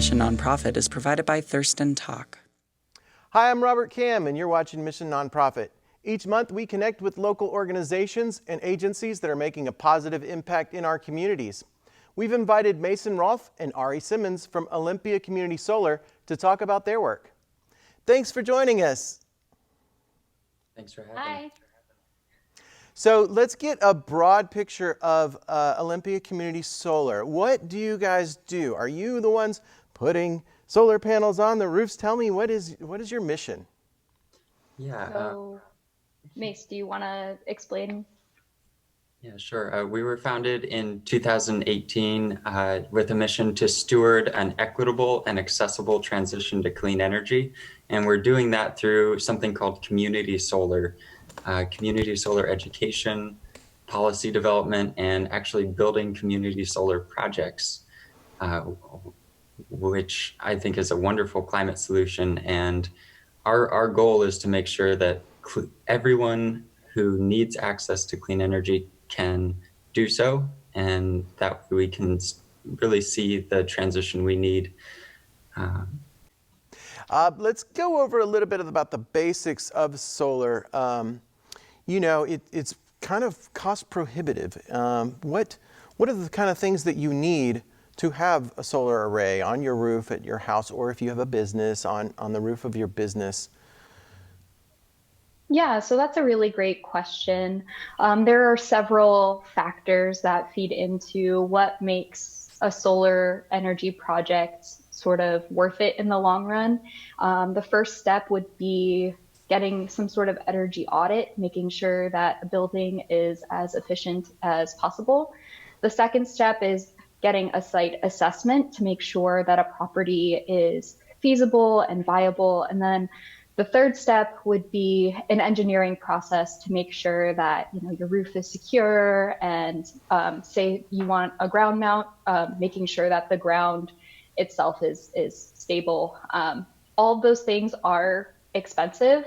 Mission Nonprofit is provided by Thurston Talk. Hi, I'm Robert Cam, and you're watching Mission Nonprofit. Each month, we connect with local organizations and agencies that are making a positive impact in our communities. We've invited Mason Rolph and Ari Simmons from Olympia Community Solar to talk about their work. Thanks for joining us. Thanks for having me. So let's get a broad picture of Olympia Community Solar. What do you guys do? Are you the ones putting solar panels on the roofs? Tell me, what is your mission? Yeah. So, Mace, do you want to explain? Yeah, sure. We were founded in 2018 with a mission to steward an equitable and accessible transition to clean energy. And we're doing that through something called community solar education, policy development, and actually building community solar projects, which I think is a wonderful climate solution. And our goal is to make sure that everyone who needs access to clean energy can do so, and that we can really see the transition we need. Let's go over a little bit about the basics of solar. It's kind of cost prohibitive. What are the kind of things that you need to have a solar array on your roof at your house, or if you have a business on the roof of your business? Yeah, so that's a really great question. There are several factors that feed into what makes a solar energy project sort of worth it in the long run. The first step would be getting some sort of energy audit, making sure that a building is as efficient as possible. The second step is getting a site assessment to make sure that a property is feasible and viable. And then the third step would be an engineering process to make sure that your roof is secure, and say you want a ground mount, making sure that the ground itself is stable. All of those things are expensive,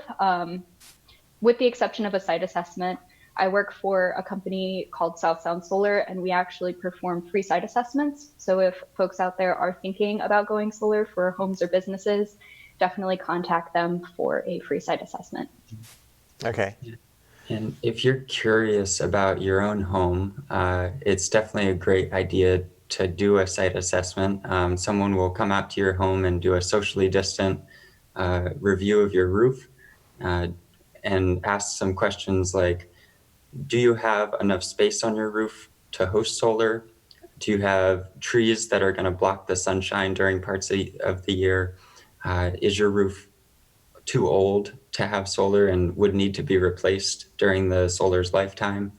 with the exception of a site assessment. I work for a company called South Sound Solar, and we actually perform free site assessments. So if folks out there are thinking about going solar for homes or businesses, definitely contact them for a free site assessment. Okay. And if you're curious about your own home, it's definitely a great idea to do a site assessment. Someone will come out to your home and do a socially distant review of your roof and ask some questions like, do you have enough space on your roof to host solar? Do you have trees that are going to block the sunshine during parts of the year? Is your roof too old to have solar and would need to be replaced during the solar's lifetime?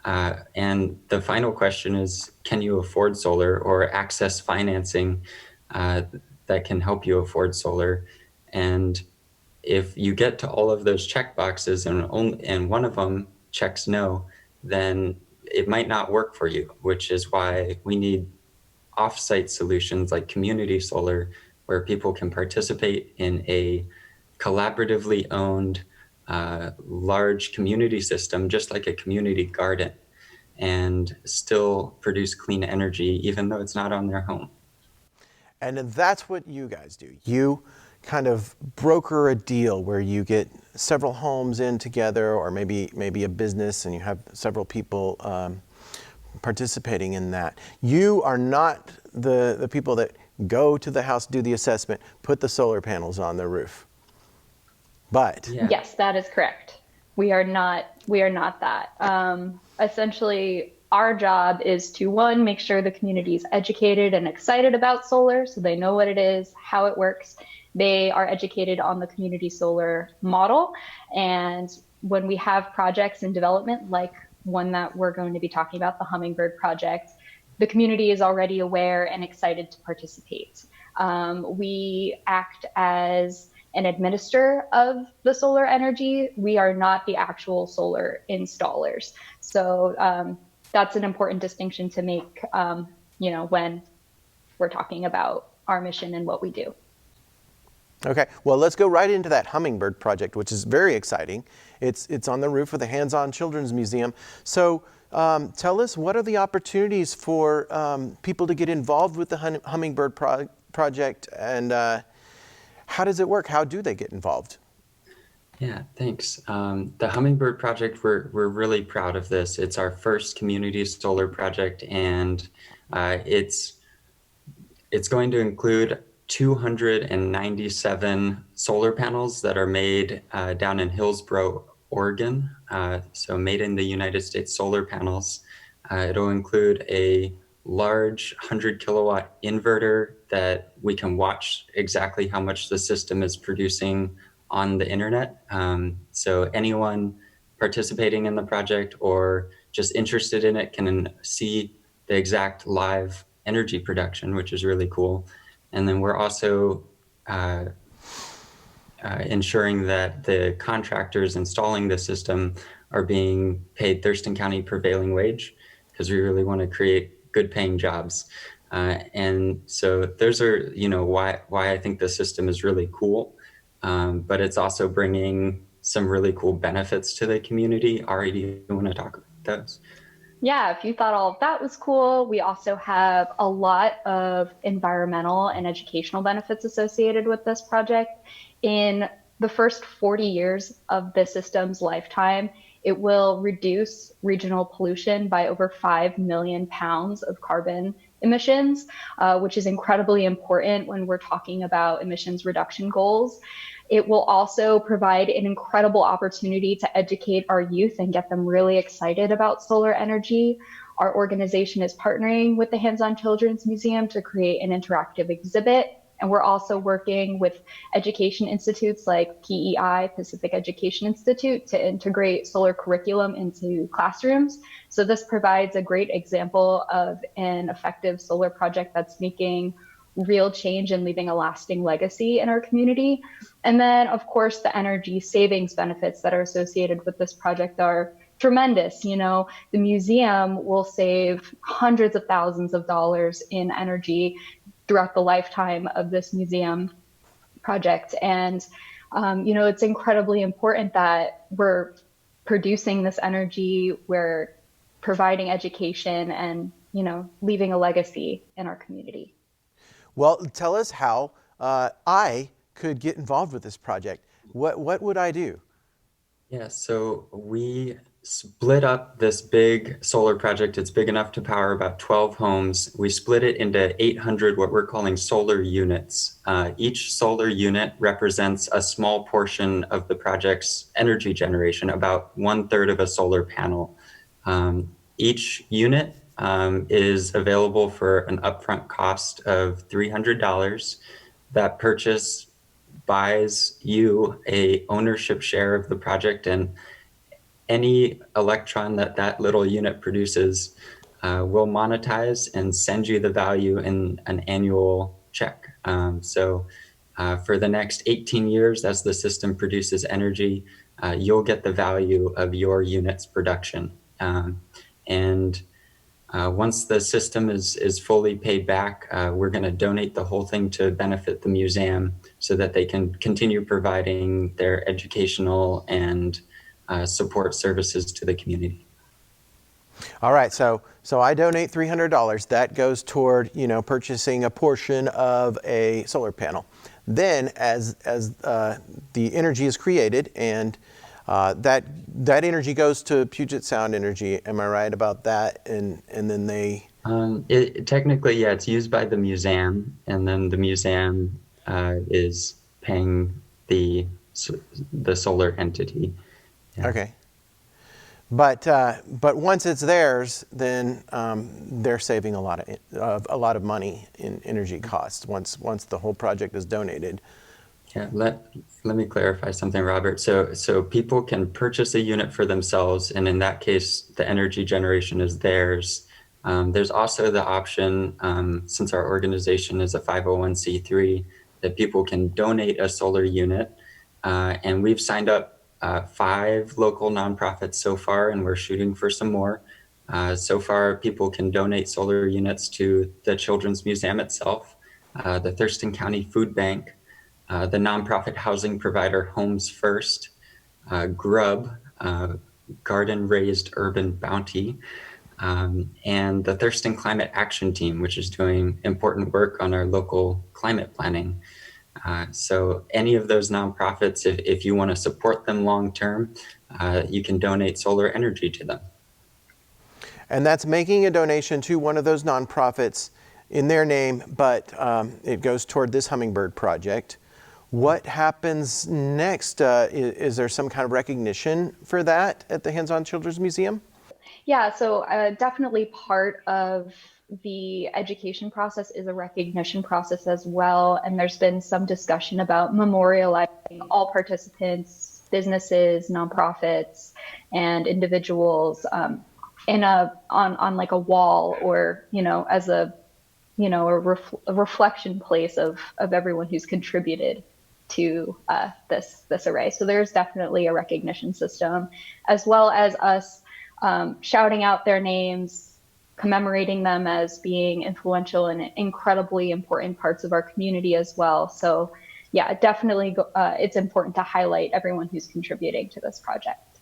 And the final question is, can you afford solar or access financing that can help you afford solar? And if you get to all of those check boxes and one of them checks no, then it might not work for you, which is why we need off-site solutions like community solar, where people can participate in a collaboratively owned large community system, just like a community garden, and still produce clean energy, even though it's not on their home. And that's what you guys do. You kind of broker a deal where you get several homes in together, or maybe a business, and you have several people participating in that. You are not the people that go to the house, do the assessment, put the solar panels on the roof. But yes, that is correct. We are not that. Essentially, our job is to, one, make sure the community is educated and excited about solar, so they know what it is, how it works. They are educated on the community solar model. And when we have projects in development, like one that we're going to be talking about, the Hummingbird Project, the community is already aware and excited to participate. We act as an administrator of the solar energy. We are not the actual solar installers. So that's an important distinction to make, when we're talking about our mission and what we do. Okay, well, let's go right into that Hummingbird Project, which is very exciting. It's on the roof of the Hands-On Children's Museum. So tell us, what are the opportunities for people to get involved with the Hummingbird project, and how does it work? How do they get involved? Yeah, thanks. The Hummingbird Project, we're really proud of this. It's our first community solar project, and it's going to include 297 solar panels that are made down in Hillsboro, Oregon. So made in the United States solar panels. It'll include a large 100 kilowatt inverter that we can watch exactly how much the system is producing on the internet. So anyone participating in the project or just interested in it can see the exact live energy production, which is really cool. And then we're also ensuring that the contractors installing the system are being paid Thurston County prevailing wage, because we really want to create good paying jobs. And so those are, why I think the system is really cool. But it's also bringing some really cool benefits to the community. Ari, do you want to talk about those? Yeah, if you thought all of that was cool, we also have a lot of environmental and educational benefits associated with this project. In the first 40 years of the system's lifetime, it will reduce regional pollution by over 5 million pounds of carbon emissions, which is incredibly important when we're talking about emissions reduction goals. It will also provide an incredible opportunity to educate our youth and get them really excited about solar energy. Our organization is partnering with the Hands-On Children's Museum to create an interactive exhibit. And we're also working with education institutes like PEI, Pacific Education Institute, to integrate solar curriculum into classrooms. So this provides a great example of an effective solar project that's making real change and leaving a lasting legacy in our community. And then, of course, the energy savings benefits that are associated with this project are tremendous. The museum will save hundreds of thousands of dollars in energy throughout the lifetime of this museum project. And, it's incredibly important that we're producing this energy, we're providing education and, leaving a legacy in our community. Well, tell us how I could get involved with this project. What would I do? Yeah, so we split up this big solar project. It's big enough to power about 12 homes. We split it into 800 what we're calling solar units. Each solar unit represents a small portion of the project's energy generation, about 1/3 of a solar panel. Each unit is available for an upfront cost of $300. That purchase buys you a ownership share of the project, and any electron that little unit produces will monetize and send you the value in an annual check. So for the next 18 years, as the system produces energy, you'll get the value of your unit's production. And once the system is fully paid back, we're going to donate the whole thing to benefit the museum so that they can continue providing their educational and support services to the community. All right, so I donate $300. That goes toward purchasing a portion of a solar panel. Then, as the energy is created and that energy goes to Puget Sound Energy. Am I right about that? And then they. Technically, yeah, it's used by the museum, and then the museum is paying the solar entity. Yeah. Okay. But once it's theirs, then they're saving a lot of money in energy costs once the whole project is donated. Yeah, let me clarify something, Robert. So people can purchase a unit for themselves, and in that case, the energy generation is theirs. There's also the option, since our organization is a 501c3, that people can donate a solar unit, and we've signed up 5 local nonprofits so far, and we're shooting for some more. So far, people can donate solar units to the Children's Museum itself, the Thurston County Food Bank, the nonprofit housing provider Homes First, GRUB, Garden Raised Urban Bounty, and the Thurston Climate Action Team, which is doing important work on our local climate planning. So any of those nonprofits, if you want to support them long term, you can donate solar energy to them. And that's making a donation to one of those nonprofits in their name, but it goes toward this Hummingbird Project. What happens next? Is there some kind of recognition for that at the Hands-On Children's Museum? Yeah, so definitely part of the education process is a recognition process as well. And there's been some discussion about memorializing all participants, businesses, nonprofits, and individuals on like a wall, or, as a reflection place of everyone who's contributed to this array. So there's definitely a recognition system, as well as us shouting out their names, commemorating them as being influential and incredibly important parts of our community as well. So yeah, definitely it's important to highlight everyone who's contributing to this project.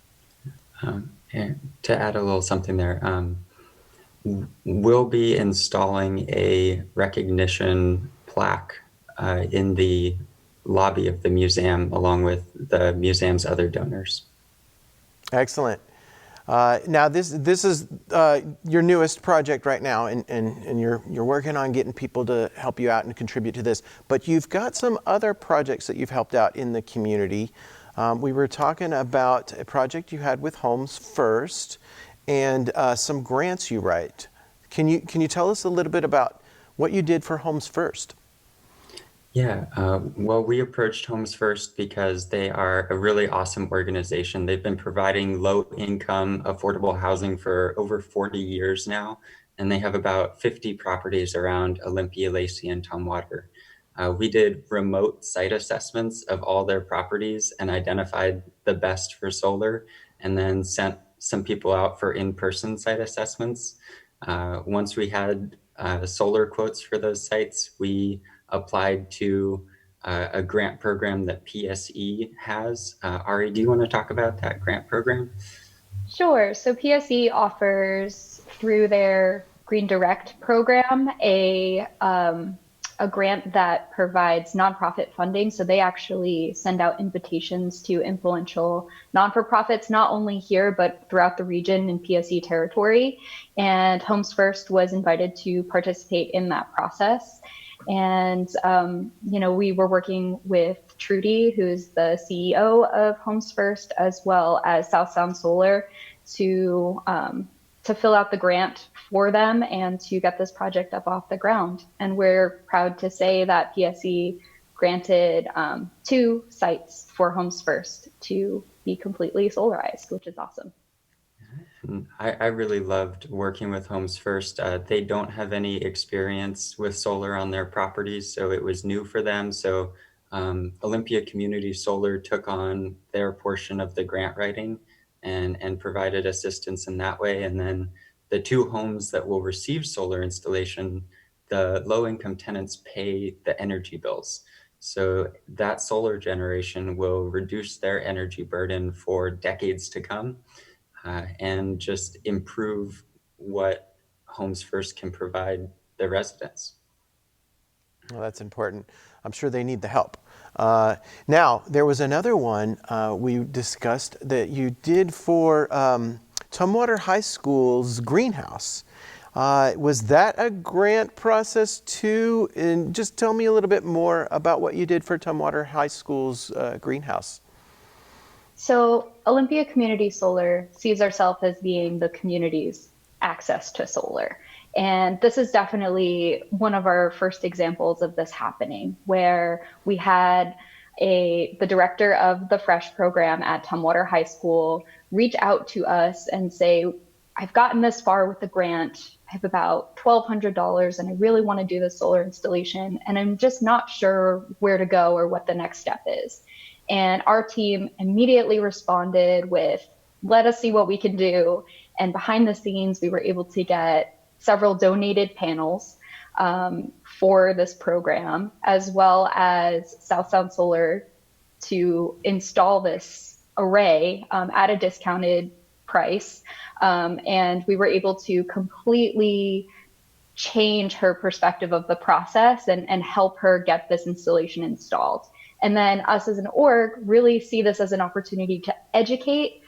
And to add a little something there, we'll be installing a recognition plaque in the lobby of the museum, along with the museum's other donors. Excellent. Now this is your newest project right now, and you're working on getting people to help you out and contribute to this. But you've got some other projects that you've helped out in the community. We were talking about a project you had with Homes First, and some grants you write. Can you tell us a little bit about what you did for Homes First? Yeah, well, we approached Homes First because they are a really awesome organization. They've been providing low-income, affordable housing for over 40 years now, and they have about 50 properties around Olympia, Lacey, and Tumwater. We did remote site assessments of all their properties and identified the best for solar, and then sent some people out for in-person site assessments. Once we had solar quotes for those sites, we applied to a grant program that PSE has. Ari, do you want to talk about that grant program? Sure. So PSE offers, through their Green Direct program, a grant that provides nonprofit funding. So they actually send out invitations to influential non-for-profits, not only here, but throughout the region in PSE territory. And Homes First was invited to participate in that process. And, we were working with Trudy, who's the CEO of Homes First, as well as South Sound Solar, to fill out the grant for them and to get this project up off the ground. And we're proud to say that PSE granted 2 sites for Homes First to be completely solarized, which is awesome. I really loved working with Homes First. They don't have any experience with solar on their properties, so it was new for them. So Olympia Community Solar took on their portion of the grant writing and provided assistance in that way. And then the 2 homes that will receive solar installation, the low-income tenants pay the energy bills. So that solar generation will reduce their energy burden for decades to come. And just improve what Homes First can provide the residents. Well, that's important. I'm sure they need the help. Now, there was another one we discussed that you did for Tumwater High School's greenhouse. Was that a grant process too? And just tell me a little bit more about what you did for Tumwater High School's greenhouse. So Olympia Community Solar sees ourselves as being the community's access to solar. And this is definitely one of our first examples of this happening, where we had the director of the Fresh program at Tumwater High School reach out to us and say, I've gotten this far with the grant. I have about $1,200 and I really want to do the solar installation. And I'm just not sure where to go or what the next step is. And our team immediately responded with, let us see what we can do. And behind the scenes, we were able to get several donated panels for this program, as well as South Sound Solar to install this array at a discounted price. And we were able to completely change her perspective of the process and help her get this installation installed. And then us as an org really see this as an opportunity to educate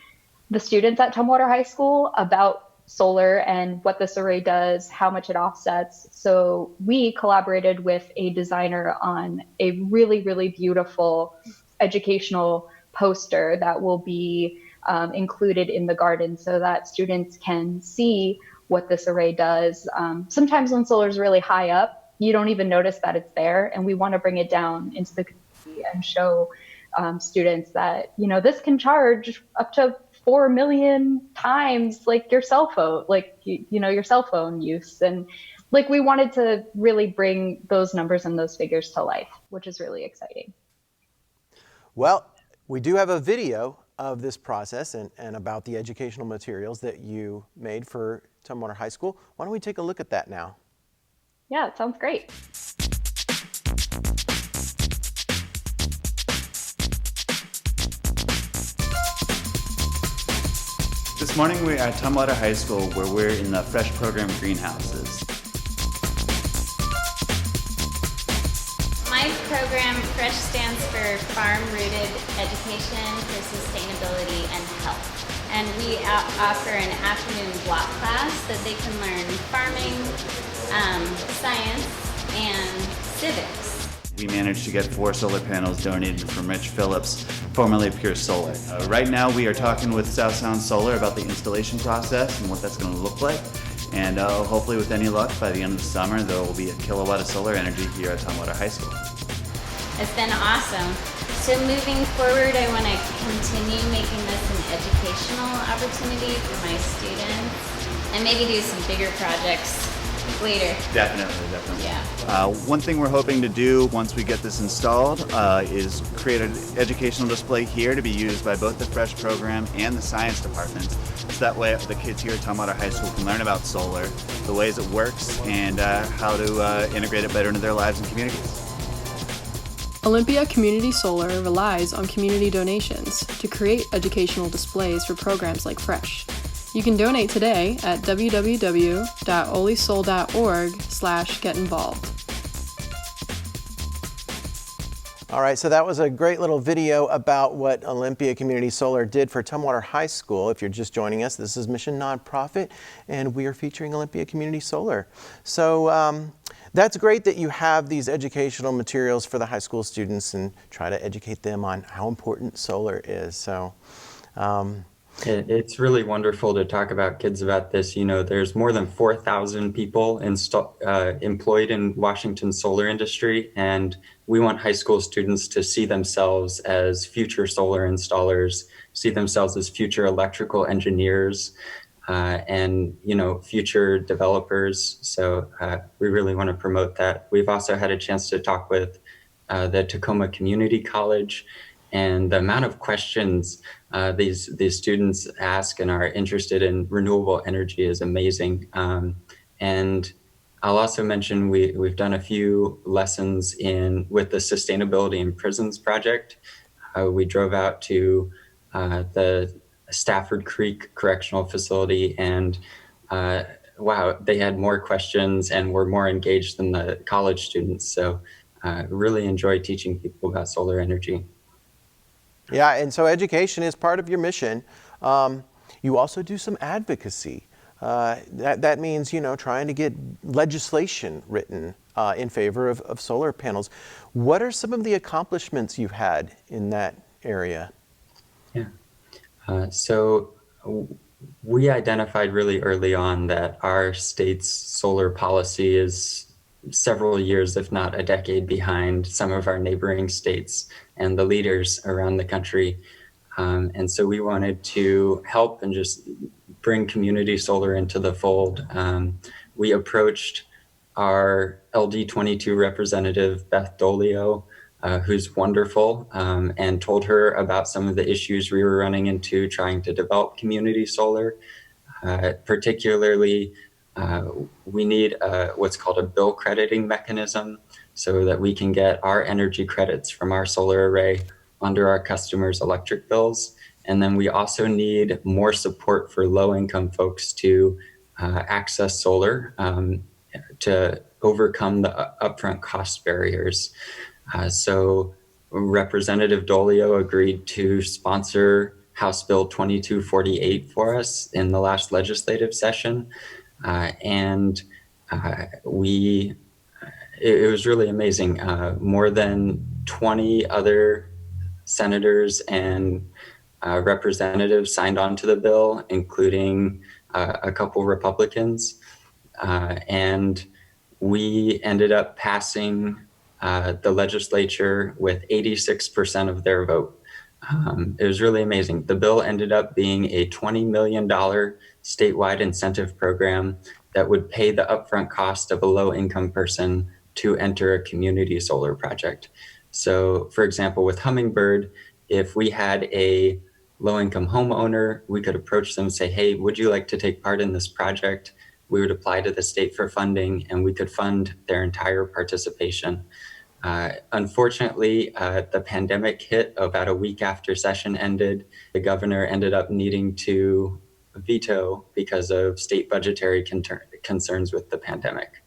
the students at Tumwater High School about solar and what this array does, how much it offsets. So we collaborated with a designer on a really, really beautiful educational poster that will be included in the garden so that students can see what this array does. Sometimes when solar is really high up, you don't even notice that it's there. And we want to bring it down into the community and show students that, you know, this can charge up to 4 million times like your cell phone, like, you know, your cell phone use. And like, we wanted to really bring those numbers and those figures to life, which is really exciting. Well, we do have a video of this process and about the educational materials that you made for Tumwater High School. Why don't we take a look at that now? Yeah, it sounds great. This morning we're at Tumwater High School where we're in the Fresh Program greenhouses. My program, FRESH, stands for Farm-Rooted Education for Sustainability and Health. And we offer an afternoon block class that they can learn farming, science, and civics. We managed to get 4 solar panels donated from Rich Phillips, formerly Pure Solar. Right now we are talking with South Sound Solar about the installation process and what that's going to look like. And hopefully with any luck, by the end of the summer, there will be a kilowatt of solar energy here at Tumwater High School. It's been awesome. So moving forward, I want to continue making this an educational opportunity for my students and maybe do some bigger projects later. Definitely. Yeah. One thing we're hoping to do once we get this installed is create an educational display here to be used by both the Fresh program and the science departments. So that way the kids here at Tumwater High School can learn about solar, the ways it works, and how to integrate it better into their lives and communities. Olympia Community Solar relies on community donations to create educational displays for programs like FRESH. You can donate today at www.olysol.org/getinvolved. All right, so that was a great little video about what Olympia Community Solar did for Tumwater High School. If you're just joining us, this is Mission Nonprofit, and we are featuring Olympia Community Solar. So that's great that you have these educational materials for the high school students and try to educate them on how important solar is. So. It's really wonderful to talk about kids about this. You know, there's more than 4,000 people employed in Washington's solar industry, and we want high school students to see themselves as future solar installers, see themselves as future electrical engineers, and, you know, future developers. So we really want to promote that. We've also had a chance to talk with the Tacoma Community College, and the amount of questions these students ask and are interested in renewable energy is amazing. And I'll also mention we've done a few lessons with the Sustainability in Prisons project. We drove out to the Stafford Creek Correctional Facility, and wow, they had more questions and were more engaged than the college students. So really enjoy teaching people about solar energy. Yeah, and so education is part of your mission. You also do some advocacy. That means, you know, trying to get legislation written in favor of solar panels. What are some of the accomplishments you've had in that area? Yeah. So we identified really early on that our state's solar policy is several years, if not a decade, behind some of our neighboring states and the leaders around the country. And so we wanted to help and just bring community solar into the fold. We approached our LD22 representative, Beth Dolio, who's wonderful, and told her about some of the issues we were running into trying to develop community solar. Particularly, we need what's called a bill crediting mechanism so that we can get our energy credits from our solar array under our customers' electric bills. And then we also need more support for low-income folks to access solar to overcome the upfront cost barriers. So Representative Dolio agreed to sponsor House Bill 2248 for us in the last legislative session. And it was really amazing. More than 20 other senators and representatives signed on to the bill, including a couple Republicans. And we ended up passing the legislature with 86% of their vote. It was really amazing. The bill ended up being a $20 million statewide incentive program that would pay the upfront cost of a low-income person to enter a community solar project. So, for example, with Hummingbird, if we had a low-income homeowner, we could approach them and say, hey, would you like to take part in this project? We would apply to the state for funding, and we could fund their entire participation. Unfortunately, the pandemic hit about a week after session ended. The governor ended up needing to veto because of state budgetary concerns with the pandemic.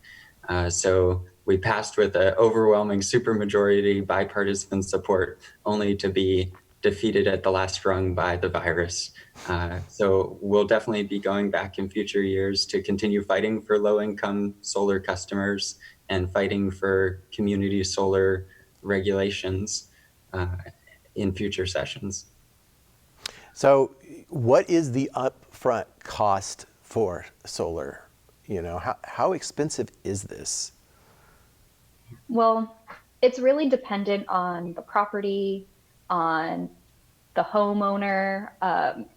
So we passed with an overwhelming supermajority bipartisan support, only to be defeated at the last rung by the virus. So we'll definitely be going back in future years to continue fighting for low-income solar customers and fighting for community solar regulations in future sessions. So what is the upfront cost for solar? You know, how expensive is this? Well, it's really dependent on the property, on the homeowner.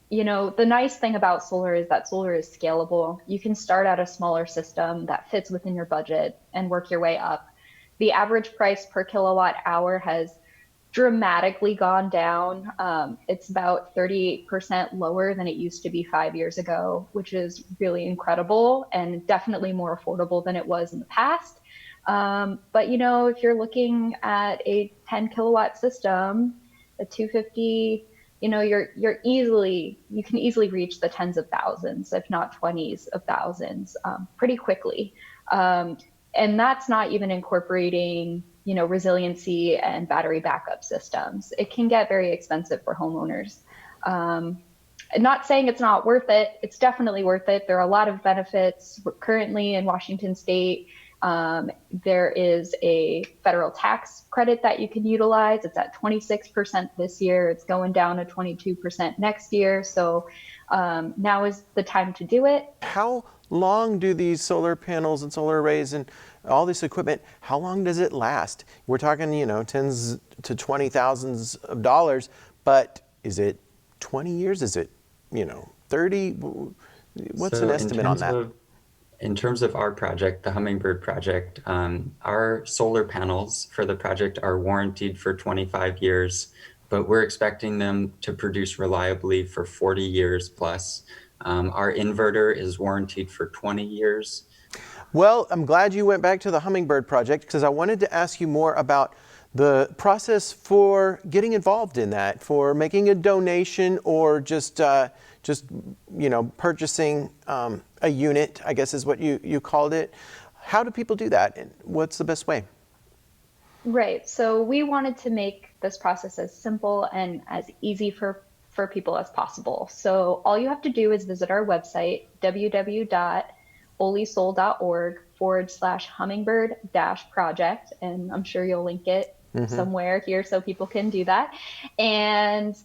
You know, the nice thing about solar is that solar is scalable. You can start at a smaller system that fits within your budget and work your way up. The average price per kilowatt hour has dramatically gone down. It's about 38% lower than it used to be 5 years ago, which is really incredible and definitely more affordable than it was in the past. But, you know, if you're looking at a 10 kilowatt system, a 250, you know, you can easily reach the tens of thousands, if not 20s of thousands, pretty quickly. And that's not even incorporating, you know, resiliency and battery backup systems. It can get very expensive for homeowners. Not saying it's not worth it. It's definitely worth it. There are a lot of benefits. Currently in Washington State, there is a federal tax credit that you can utilize. It's at 26% this year. It's going down to 22% next year. So now is the time to do it. How long do these solar panels and solar arrays and all this equipment, how long does it last? We're talking, you know, tens to 20 thousands of dollars, but is it 20 years? Is it, you know, 30? What's an estimate on that? In terms of our project, the Hummingbird Project, our solar panels for the project are warranted for 25 years, but we're expecting them to produce reliably for 40 years plus. Our inverter is warranted for 20 years. Well, I'm glad you went back to the Hummingbird Project because I wanted to ask you more about the process for getting involved in that, for making a donation or just you know, purchasing a unit, I guess is what you called it. How do people do that, and what's the best way? Right. So we wanted to make this process as simple and as easy for people as possible. So all you have to do is visit our website, www.olysol.org/hummingbird-project, and I'm sure you'll link it somewhere here so people can do that. And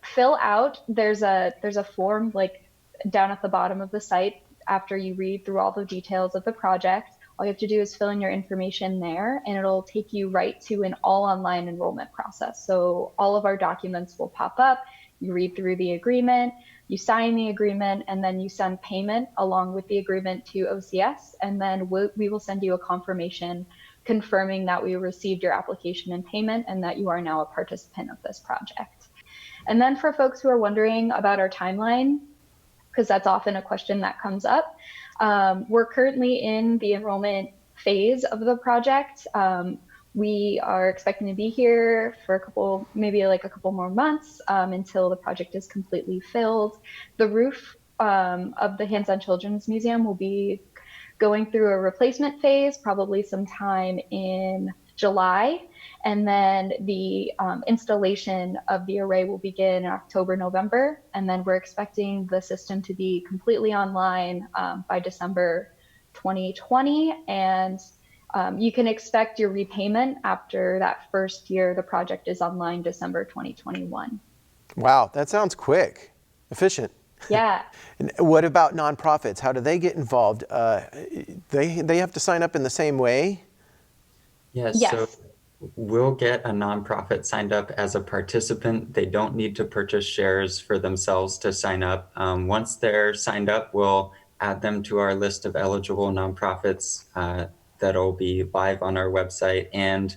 fill out, there's a form like down at the bottom of the site after you read through all the details of the project. All you have to do is fill in your information there, and it'll take you right to an all online enrollment process. So all of our documents will pop up, you read through the agreement, you sign the agreement, and then you send payment along with the agreement to OCS, and then we will send you a confirmation confirming that we received your application and payment and that you are now a participant of this project. And then for folks who are wondering about our timeline, because that's often a question that comes up, we're currently in the enrollment phase of the project. We are expecting to be here for maybe like a couple more months until the project is completely filled. The roof of the Hands on Children's Museum will be going through a replacement phase, probably sometime in July. And then the installation of the array will begin in October, November. And then we're expecting the system to be completely online by December 2020. And you can expect your repayment after that first year the project is online, December 2021. Wow, that sounds quick, efficient. Yeah. And what about nonprofits? How do they get involved? They have to sign up in the same way? Yes. So we'll get a nonprofit signed up as a participant. They don't need to purchase shares for themselves to sign up. Once they're signed up, we'll add them to our list of eligible nonprofits that'll be live on our website. And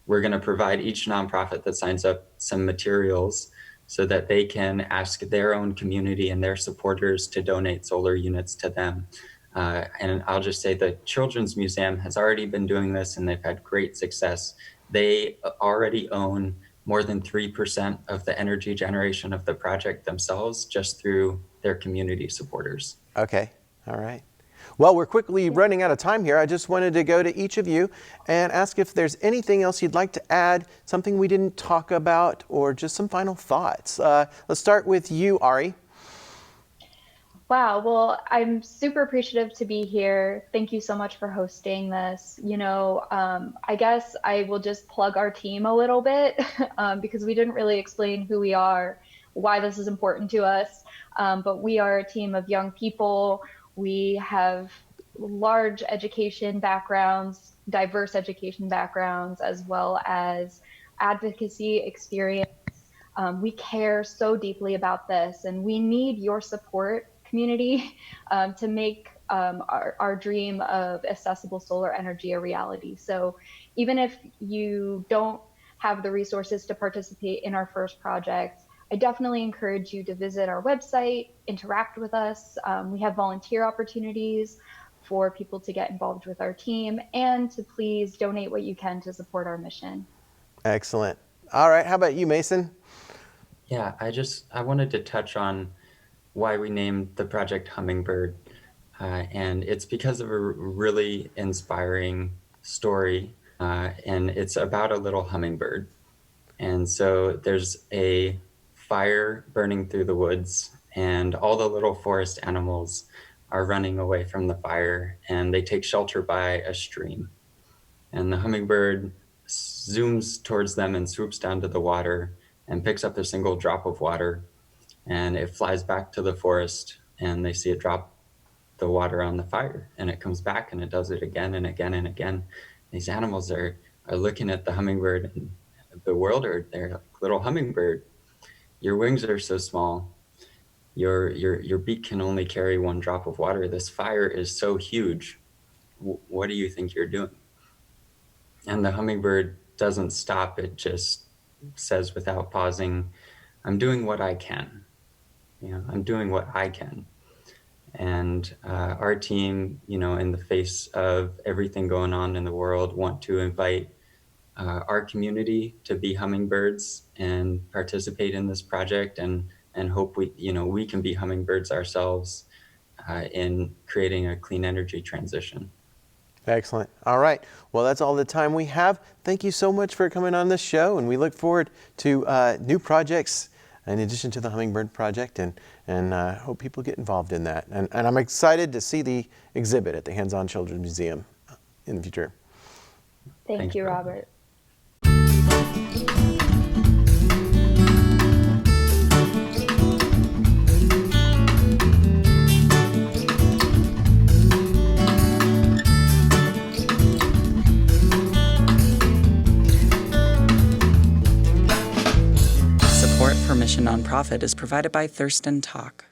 we're going to provide each nonprofit that signs up some materials so that they can ask their own community and their supporters to donate solar units to them. And I'll just say the Children's Museum has already been doing this and they've had great success. They already own more than 3% of the energy generation of the project themselves just through their community supporters. Okay, all right. Well, we're quickly running out of time here. I just wanted to go to each of you and ask if there's anything else you'd like to add, something we didn't talk about, or just some final thoughts. Let's start with you, Ari. Wow, well, I'm super appreciative to be here. Thank you so much for hosting this. I guess I will just plug our team a little bit because we didn't really explain who we are, why this is important to us. But we are a team of young people. We have large education backgrounds, diverse education backgrounds, as well as advocacy experience. We care so deeply about this, and we need your support, community, to make our dream of accessible solar energy a reality. So even if you don't have the resources to participate in our first project, I definitely encourage you to visit our website, interact with us. We have volunteer opportunities for people to get involved with our team, and to please donate what you can to support our mission. Excellent. All right, how about you, Mason? Yeah, I wanted to touch on why we named the project Hummingbird. And it's because of a really inspiring story. And it's about a little hummingbird. And so there's a fire burning through the woods, and all the little forest animals are running away from the fire, and they take shelter by a stream. And the hummingbird zooms towards them and swoops down to the water and picks up a single drop of water, and it flies back to the forest, and they see it drop the water on the fire, and it comes back and it does it again and again and again. These animals are looking at the hummingbird and bewildered. They're like, little hummingbird, your wings are so small. Your beak can only carry one drop of water. This fire is so huge. What do you think you're doing? And the hummingbird doesn't stop. It just says without pausing, I'm doing what I can. I'm doing what I can. And our team, in the face of everything going on in the world, want to invite our community to be hummingbirds and participate in this project, and hope we can be hummingbirds ourselves in creating a clean energy transition. Excellent. All right. Well, that's all the time we have. Thank you so much for coming on this show, and we look forward to new projects in addition to the Hummingbird Project, and hope people get involved in that. And I'm excited to see the exhibit at the Hands on Children's Museum in the future. Thank you, Robert. Support for Mission Nonprofit is provided by Thurston Talk.